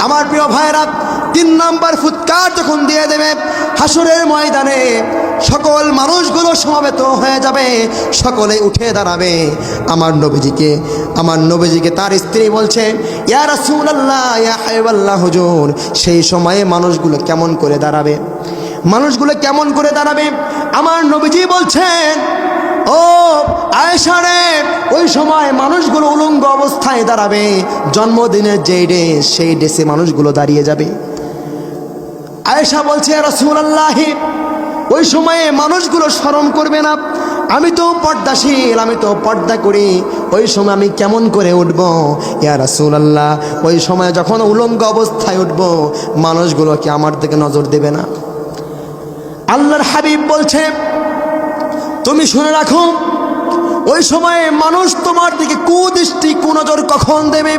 আমার প্রিয় ভাইরা, 3 নাম্বার ফুৎকার যখন দিয়ে দেবে, হাসরের ময়দানে সকল মানুষগুলো সমবেত হয়ে যাবে, সকলে উঠে দাঁড়াবে। আমার নবীজিকে তার স্ত্রী বলছে, ইয়া রাসূলুল্লাহ, ইয়া হাবিবাল্লাহ হুজুর, সেই সময়ে মানুষগুলো কেমন করে দাঁড়াবে? আমার নবীজি বলছেন, ও আয়েশা রে, ওই সময় মানুষগুলো উলঙ্গ অবস্থায় দাঁড়াবে। জন্মদিনের যেই ড্রেস, সেই ড্রেসে মানুষগুলো দাঁড়িয়ে যাবে। আয়েশা বলছে, রাসূলুল্লাহ, ওই সময়ে মানুষগুলো শরম করবে না? আমি তো পর্দাশীল, আমি তো পর্দা করি, ওই সময় আমি কেমন করে উঠব? ইয়া রাসূলুল্লাহ, ওই সময় যখন উলঙ্গ অবস্থায় উঠব, মানুষগুলো কি আমার দিকে নজর দেবে না? আল্লাহর হাবিব বলছে, তুমি শুনে রাখো, ওই সময়ে মানুষ তোমার দিকে কুদৃষ্টি, কুনজর কখন দেবে?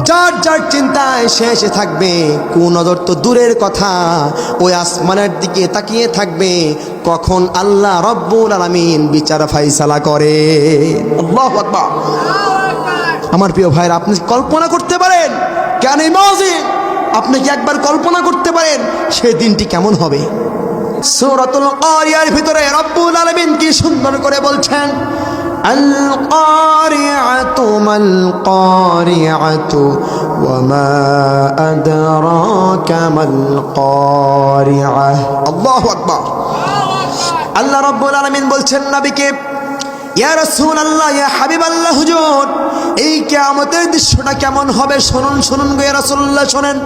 যার যার চিন্তায় সে থাকবে। কুনজর তো দূরের কথা, ওই আসমানের দিকে তাকিয়ে থাকবে কখন আল্লাহ রব্বুল আলামিন বিচার ফাইসালা করে। আল্লাহু আকবার। আমার প্রিয় ভাইরা, আপনি কল্পনা করতে পারেন? কেন ইমাজিন, আপনি কি একবার কল্পনা করতে পারেন সেই দিনটি কেমন হবে? সূরাতুল কারিয়ার ভিতরে রব্বুল আলামিন কি সুন্দর করে বলছেন, আল কারিআতু মাল কারিআতু ওয়া মা আদরাকা মাল কারিআহ। আল্লাহু আকবার। আল্লাহ রব্বুল আলামিন বলছেন নবীকে, ইয়া রাসূলুল্লাহ, ইয়া হাবিবাল্লাহ হুজুর, এই কিয়ামতের দৃশ্যটা কেমন হবে? শুনুন গো ইয়া রাসূলুল্লাহ, শুনেন।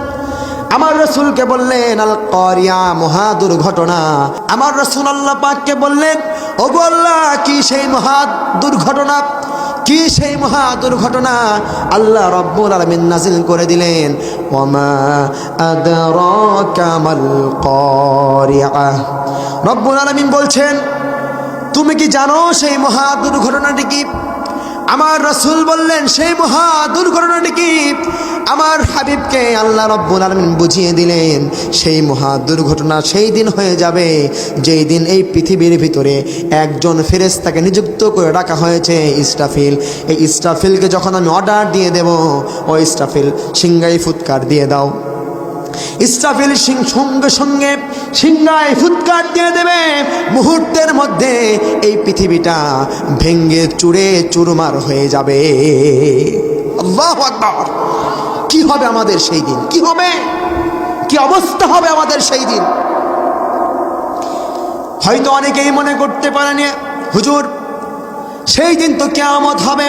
আমার রাসূলকে বললেন, আল কারিয়া, মহা দুর্ঘটনা। আমার রাসূলুল্লাহ পাককে বললেন, ওগো আল্লাহ, কি সেই মহা দুর্ঘটনা? আল্লাহ রব্বুল আলামিন নাজিল করে দিলেন, ওয়ামা আদরাকা মাল কারিআহ। রব্বুল আলামিন বলছেন, তুমি কি জানো সেই মহা দুর্ঘটনাটি কি? আমার রাসূল বললেন, সেই মহা দুর্ঘটনাটি কি? আমার হাবিবকে আল্লাহ রব্বুল আলামিন বুঝিয়ে দিলেন, সেই মহা দুর্ঘটনা সেই দিন হয়ে যাবে যেই দিন এই পৃথিবীর ভিতরে একজন ফেরেশতাকে নিযুক্ত করে রাখা হয়েছে, ইসরাফিল। এই ইসরাফিলকে যখন আমি অর্ডার দিয়ে দেব, ও ইসরাফিল, সিংহায় ফুৎকার দিয়ে দাও। ইসরাফিল সঙ্গে সঙ্গে সিংহায় ফুৎকার দিয়ে দেবে। মুহূর্তের মধ্যে এই পৃথিবীটা ভেঙ্গে চুরে চুরমার হয়ে যাবে। আল্লাহু আকবার। কি হবে আমাদের সেই দিন? কি হবে? কি অবস্থা হবে আমাদের সেই দিন? হয়তো অনেকেই মনে করতে পারেন, হুজুর, সেই দিন তো কিয়ামত হবে।